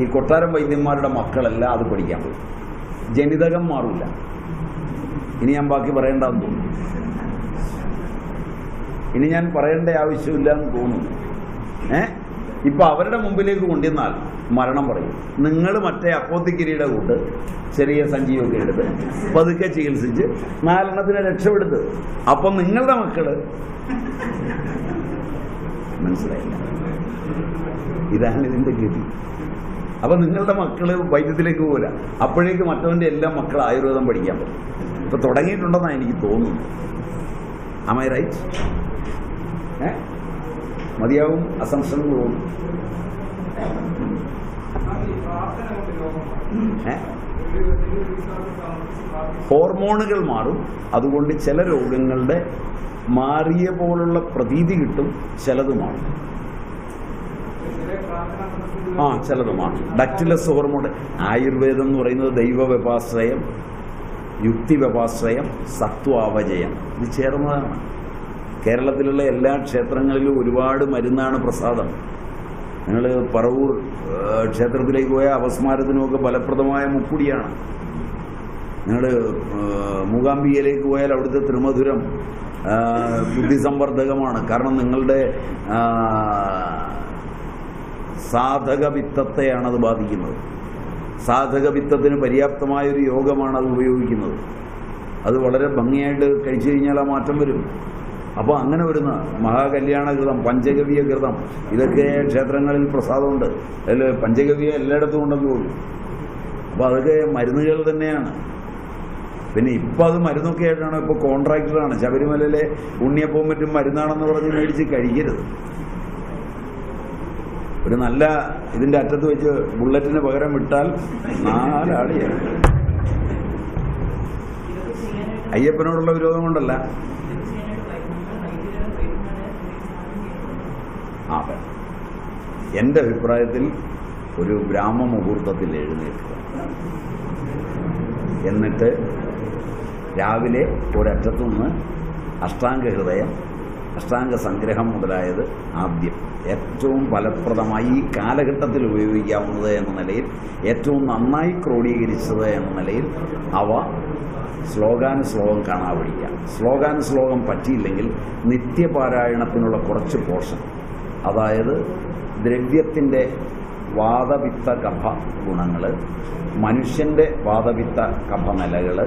ഈ കൊട്ടാരം വൈദ്യന്മാരുടെ മക്കളെല്ലാം അത് പഠിക്കാൻ പോയി. ജനിതകം മാറില്ല. ഇനി ഞാൻ ബാക്കി പറയേണ്ടെന്ന് തോന്നുന്നു. ഇനി ഞാൻ പറയേണ്ട ആവശ്യമില്ല എന്ന് തോന്നുന്നു. ഇപ്പം അവരുടെ മുമ്പിലേക്ക് കൊണ്ടുവന്നാൽ മരണം പറയും. നിങ്ങൾ മറ്റേ അപ്പോത്തിക്കിരിയുടെ കൂട്ട് ചെറിയ സഞ്ചിയൊക്കെ എടുത്ത് പതുക്കെ ചികിത്സിച്ച് 4 രക്ഷപ്പെടുത്ത്. അപ്പം നിങ്ങളുടെ മക്കള് മനസ്സിലായില്ല. ഇതാണ് ഇതിന്റെ ഗതി. അപ്പൊ നിങ്ങളുടെ മക്കള് വൈദ്യത്തിലേക്ക് പോകില്ല. അപ്പോഴേക്ക് മറ്റവന്റെ എല്ലാ മക്കളും ആയുർവേദം പഠിക്കാൻ പറ്റും. ഇപ്പൊ തുടങ്ങിയിട്ടുണ്ടെന്നാണ് എനിക്ക് തോന്നുന്നു. Am I right? മതിയാവും അസംഷൻ തോന്നും. ഹോർമോണുകൾ മാറും. അതുകൊണ്ട് ചില രോഗങ്ങളുടെ മാറിയ പോലുള്ള പ്രതീതി കിട്ടും, ചിലത് മാറും. ചിലതുമാണ്. ഡക്റ്റിലസ് ഹോർമോൺ. ആയുർവേദം എന്ന് പറയുന്നത് ദൈവവ്യപാശ്രയം, യുക്തിവ്യപാശ്രയം, സത്വാവജയം, ഇത് ചേർന്നതാണ്. കേരളത്തിലുള്ള എല്ലാ ക്ഷേത്രങ്ങളിലും ഒരുപാട് മരുന്നാണ് പ്രസാദം. നിങ്ങൾ പറവൂർ ക്ഷേത്രത്തിലേക്ക് പോയാൽ അപസ്മാരത്തിനുമൊക്കെ ഫലപ്രദമായ മുക്കുടിയാണ്. നിങ്ങൾ മൂകാംബികയിലേക്ക് പോയാൽ അവിടുത്തെ ത്രിമധുരം ബുദ്ധിസംവർദ്ധകമാണ്. കാരണം നിങ്ങളുടെ സാധകവിത്തത്തെയാണത് ബാധിക്കുന്നത്. സാധകവിത്തത്തിന് പര്യാപ്തമായൊരു യോഗമാണ് അത് ഉപയോഗിക്കുന്നത്. അത് വളരെ ഭംഗിയായിട്ട് കഴിച്ചു കഴിഞ്ഞാൽ ആ മാറ്റം വരും. അപ്പോൾ അങ്ങനെ വരുന്ന മഹാകല്യാണകൃതം, പഞ്ചഗവ്യകൃതം, ഇതൊക്കെ ക്ഷേത്രങ്ങളിൽ പ്രസാദമുണ്ട്. അതിൽ പഞ്ചഗവ്യ എല്ലായിടത്തും ഉണ്ടെന്ന് തോന്നുന്നു. അപ്പോൾ അതൊക്കെ മരുന്നുകൾ തന്നെയാണ്. പിന്നെ ഇപ്പം അത് മരുന്നൊക്കെ ആയിട്ടാണ്. ഇപ്പോൾ കോൺട്രാക്ടറാണ്. ശബരിമലയിലെ ഉണ്ണിയപ്പവും മറ്റും മരുന്നാണെന്ന് പറഞ്ഞ് മേടിച്ച് കഴിക്കരുത്. ഒരു നല്ല ഇതിൻ്റെ അറ്റത്ത് വെച്ച് ബുള്ളറ്റിന് പകരം വിട്ടാൽ 4 ആളിയാണ്. അയ്യപ്പനോടുള്ള വിരോധം കൊണ്ടല്ല. എൻ്റെ അഭിപ്രായത്തിൽ ഒരു ബ്രാഹ്മമുഹൂർത്തത്തിൽ എഴുന്നേൽക്കുക. എന്നിട്ട് രാവിലെ ഒരറ്റത്തുനിന്ന് അഷ്ടാംഗഹൃദയം, അഷ്ടാംഗ സംഗ്രഹം മുതലായത് ആദ്യം ഏറ്റവും ഫലപ്രദമായി ഈ കാലഘട്ടത്തിൽ ഉപയോഗിക്കാവുന്നത് എന്ന നിലയിൽ, ഏറ്റവും നന്നായി ക്രോഡീകരിച്ചത് എന്ന നിലയിൽ അവ ശ്ലോകാനുശ്ലോകം കാണാൻ പഠിക്കാം. ശ്ലോകാനുശ്ലോകം പറ്റിയില്ലെങ്കിൽ നിത്യപാരായണത്തിനുള്ള കുറച്ച് പോർഷൻ, അതായത് ദ്രവ്യത്തിൻ്റെ വാതപിത്ത കഫ ഗുണങ്ങൾ, മനുഷ്യൻ്റെ വാതപിത്ത കഫനിലകൾ,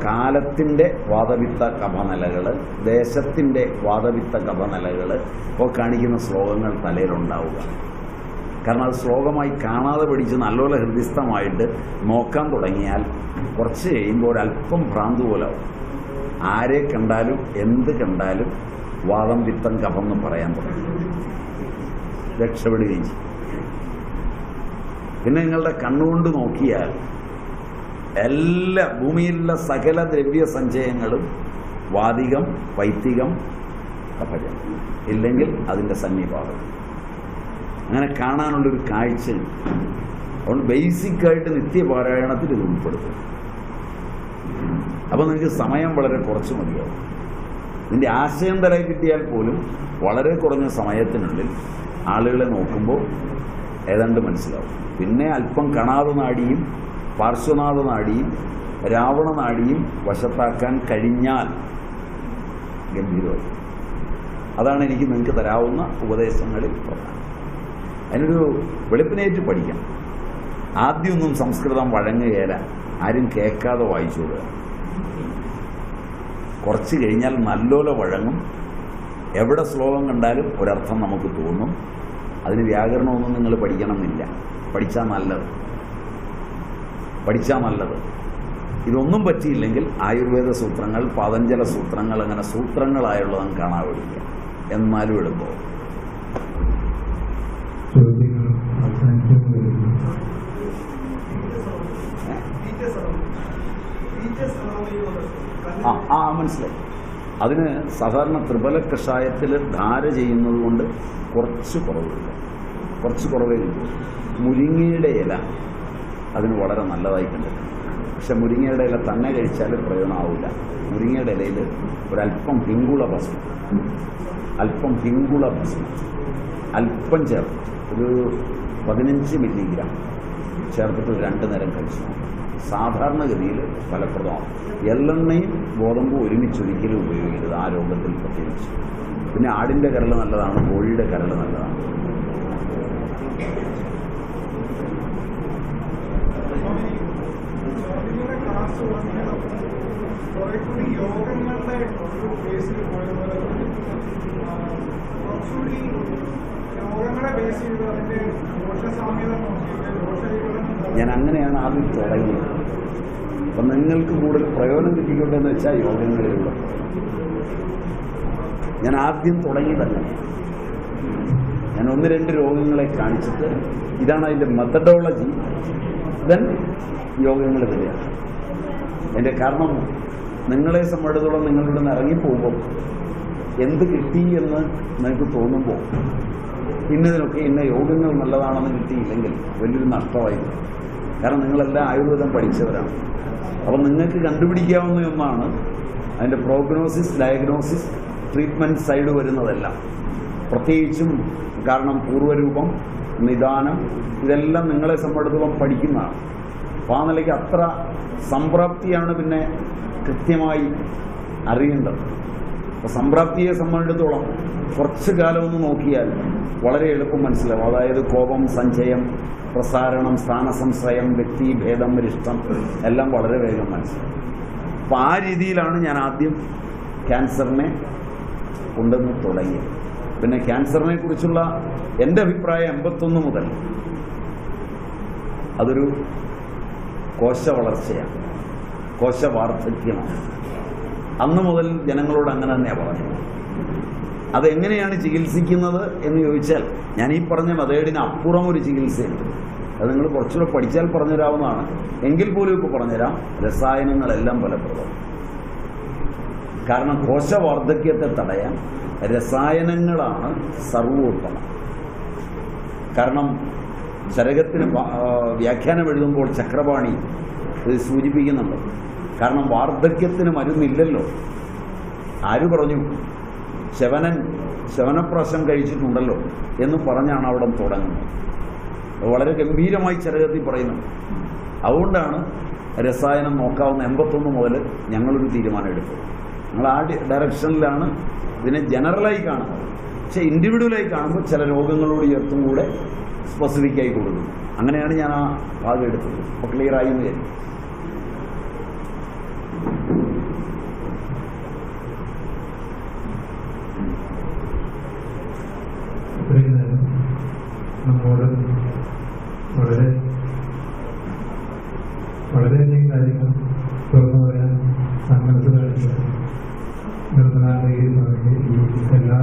കാലത്തിൻ്റെ വാതപിത്ത കഫനിലകൾ, ദേശത്തിൻ്റെ വാതപിത്ത കഫനിലകൾ ഒക്കെ കാണിക്കുന്ന ശ്ലോകങ്ങൾ തലയിലുണ്ടാവുക. കാരണം അത് ശ്ലോകമായി കാണാതെ പഠിച്ച് നല്ലപോലെ ഹൃദിസ്ഥമായിട്ട് നോക്കാൻ തുടങ്ങിയാൽ കുറച്ച് കഴിയുമ്പോൾ ഒരല്പം ഭ്രാന്ത് പോലാവും. ആരെ കണ്ടാലും എന്ത് കണ്ടാലും വാദം പിത്തം കഫം എന്ന് പറയാൻ തുടങ്ങി, രക്ഷപ്പെടുകയും ചെയ്യും. പിന്നെ നിങ്ങളുടെ കണ്ണുകൊണ്ട് നോക്കിയാൽ എല്ലാ ഭൂമിയിലുള്ള സകല ദ്രവ്യ സഞ്ചയങ്ങളും വാതികം, പൈത്തികം, കഫജം, ഇല്ലെങ്കിൽ അതിൻ്റെ സന്നിപാതം, അങ്ങനെ കാണാനുള്ളൊരു കാഴ്ച. അതുകൊണ്ട് ബേസിക്കായിട്ട് നിത്യപാരായണത്തിൽ ഇത് ഉൾപ്പെടുത്തും. അപ്പോൾ നിങ്ങൾക്ക് സമയം വളരെ കുറച്ച് മതിയാവും. ഇതിൻ്റെ ആശയം തലയിൽ കിട്ടിയാൽ പോലും വളരെ കുറഞ്ഞ സമയത്തിനുള്ളിൽ ആളുകളെ നോക്കുമ്പോൾ ഏതാണ്ട് മനസ്സിലാവും. പിന്നെ അല്പം കണാദ നാഡിയും പാർശ്വനാഥ നാഡിയും രാവണ നാഡിയും വശത്താക്കാൻ കഴിഞ്ഞാൽ ഗംഭീരമായി. അതാണ് എനിക്ക് നിങ്ങൾക്ക് തരാവുന്ന ഉപദേശങ്ങളിൽ പ്രധാനം. അതിനൊരു വെളുപ്പിനേറ്റ് പഠിക്കണം. ആദ്യമൊന്നും സംസ്കൃതം വഴങ്ങുകയില്ല, ആരും കേൾക്കാതെ വായിച്ചു വിടുക. കുറച്ച് കഴിഞ്ഞാൽ നല്ലോലെ വഴങ്ങും. എവിടെ ശ്ലോകം കണ്ടാലും ഒരർത്ഥം നമുക്ക് തോന്നും. അതിന് വ്യാകരണമൊന്നും നിങ്ങൾ പഠിക്കണമെന്നില്ല, പഠിച്ചാൽ നല്ലത്. ഇതൊന്നും പറ്റിയില്ലെങ്കിൽ ആയുർവേദ സൂത്രങ്ങൾ, പതഞ്ജല സൂത്രങ്ങൾ, അങ്ങനെ സൂത്രങ്ങളായുള്ളതും കാണാൻ പഠിക്കുക. എന്നാലും എളുപ്പവും. മനസ്സിലായി. അതിന് സാധാരണ ത്രിഫല കഷായത്തിൽ ധാര ചെയ്യുന്നത് കൊണ്ട് കുറച്ച് കുറവേ കിട്ടും. മുരിങ്ങയുടെ ഇല അതിന് വളരെ നല്ലതായി കണ്ടിട്ടുണ്ട്. പക്ഷെ മുരിങ്ങയുടെ ഇല തന്നെ കഴിച്ചാൽ പ്രയോജനമാവില്ല. മുരിങ്ങയുടെ ഇലയിൽ ഒരല്പം ഹിങ്കുള ഭസ്മം, അല്പം ചേർത്ത് ഒരു 15 മില്ലിഗ്രാം ചേർത്തിട്ട് 2 നേരം കഴിച്ചു. സാധാരണഗതിയിൽ ഫലപ്രദമാണ്. എള്ളെണ്ണയും ഗോതമ്പും ഒരുമിച്ചൊരിക്കലും ഉപയോഗിക്കരുത് ആ രോഗത്തിൽ പ്രത്യേകിച്ച്. പിന്നെ ആടിൻ്റെ കരൾ നല്ലതാണ്, കോഴിയുടെ കരൾ നല്ലതാണ്. ഞാൻ അങ്ങനെയാണ് ആദ്യം തുടങ്ങിയത്. അപ്പം നിങ്ങൾക്ക് കൂടുതൽ പ്രയോജനം കിട്ടിക്കോട്ടെ എന്ന് വെച്ചാൽ യോഗങ്ങളിലുള്ള ഞാൻ ആദ്യം തുടങ്ങിയതല്ല. ഞാൻ 1-2 രോഗങ്ങളെ കാണിച്ചിട്ട് ഇതാണ് അതിൻ്റെ മെത്തഡോളജി, ദെൻ യോഗങ്ങൾ വരികയാണ്. അതിൻ്റെ കാരണം നിങ്ങളെ സംബന്ധിച്ചിടത്തോളം നിങ്ങളുടെ നിന്ന് ഇറങ്ങിപ്പോകുമ്പോൾ എന്ത് കിട്ടി എന്ന് നിങ്ങൾക്ക് തോന്നുമ്പോൾ ഇന്നതിനൊക്കെ ഇന്ന യോഗങ്ങൾ നല്ലതാണെന്ന് കിട്ടിയില്ലെങ്കിൽ വലിയൊരു നഷ്ടമായി. കാരണം നിങ്ങളെല്ലാം ആയുർവേദം പഠിച്ചവരാണ്. അപ്പം നിങ്ങൾക്ക് കണ്ടുപിടിക്കാവുന്ന ഒന്നാണ് അതിൻ്റെ പ്രോഗ്നോസിസ്, ഡയഗ്നോസിസ്, ട്രീറ്റ്മെൻറ്റ് സൈഡ് വരുന്നതെല്ലാം. പ്രത്യേകിച്ചും കാരണം പൂർവ്വരൂപം, നിദാനം, ഇതെല്ലാം നിങ്ങളെ സംബന്ധിച്ചിടത്തോളം പഠിക്കുന്നതാണ്. അപ്പോൾ ആ നിലയ്ക്ക് അത്ര സംപ്രാപ്തിയാണ് പിന്നെ കൃത്യമായി അറിയേണ്ടത്. അപ്പോൾ സംപ്രാപ്തിയെ സംബന്ധിച്ചിടത്തോളം കുറച്ച് കാലം ഒന്ന് നോക്കിയാൽ വളരെ എളുപ്പം മനസ്സിലാവും. അതായത് കോപം, സഞ്ചയം, പ്രസാരണം, സ്ഥാനസംശയം, വ്യക്തിഭേദം, ഇഷ്ടം എല്ലാം വളരെ വേഗം മനസ്സിലാവും. അപ്പോൾ ആ രീതിയിലാണ് ഞാൻ ആദ്യം ക്യാൻസറിനെ കൊണ്ടുവന്ന് തുടങ്ങിയത്. പിന്നെ ക്യാൻസറിനെ കുറിച്ചുള്ള എൻ്റെ അഭിപ്രായം 81 മുതൽ അതൊരു കോശ വളർച്ചയാണ്, കോശവാർദ്ധക്യമാണ്. അന്ന് മുതൽ ജനങ്ങളോട് അങ്ങനെ തന്നെയാണ് പറഞ്ഞത്. അതെങ്ങനെയാണ് ചികിത്സിക്കുന്നത് എന്ന് ചോദിച്ചാൽ ഞാൻ ഈ പറഞ്ഞ മെത്തേഡിന് അപ്പുറം ഒരു ചികിത്സയുണ്ട്. അത് നിങ്ങൾ കുറച്ചുകൂടെ പഠിച്ചാൽ പറഞ്ഞുതരാവുന്നതാണ്. എങ്കിൽ പോലും ഇപ്പോൾ പറഞ്ഞുതരാം. രസായനങ്ങളെല്ലാം ഫലപ്രദം. കാരണം കോശവാർദ്ധക്യത്തെ തടയാൻ രസായനങ്ങളാണ് സർവോത്തമം. കാരണം ചരകത്തിന് വ്യാഖ്യാനം എഴുതുമ്പോൾ ചക്രപാണി ഇത് സൂചിപ്പിക്കുന്നുണ്ട്. കാരണം വാർദ്ധക്യത്തിന് മരുന്നില്ലല്ലോ. ആര് പറഞ്ഞു? ശവനപ്രാശം കഴിച്ചിട്ടുണ്ടല്ലോ എന്ന് പറഞ്ഞാണ് അവിടെ തുടങ്ങുന്നത്. വളരെ ഗംഭീരമായി ചരകത്തിൽ പറയുന്നു. അതുകൊണ്ടാണ് രസായനം നോക്കാവുന്ന 81 മുതൽ ഞങ്ങളൊരു തീരുമാനം എടുത്തത്. ഞങ്ങൾ ആ ഡയറക്ഷനിലാണ് ഇതിനെ ജനറലായി കാണുന്നത്. പക്ഷെ ഇൻഡിവിജ്വലായി കാണുമ്പോൾ ചില രോഗങ്ങളോട് ചേർത്തും കൂടെ സ്പെസിഫിക്കായി കൊടുക്കുന്നു. അങ്ങനെയാണ് ഞാൻ ആ ഭാഗം എടുത്തത്. അപ്പോൾ ക്ലിയറായി എന്ന് കരുതി. നമ്മോട് വളരെയധികം കാര്യങ്ങൾ തുറന്നു പറയാൻ സന്മനസ് കാണിച്ചു നിർത്തലാണെങ്കിൽ എല്ലാ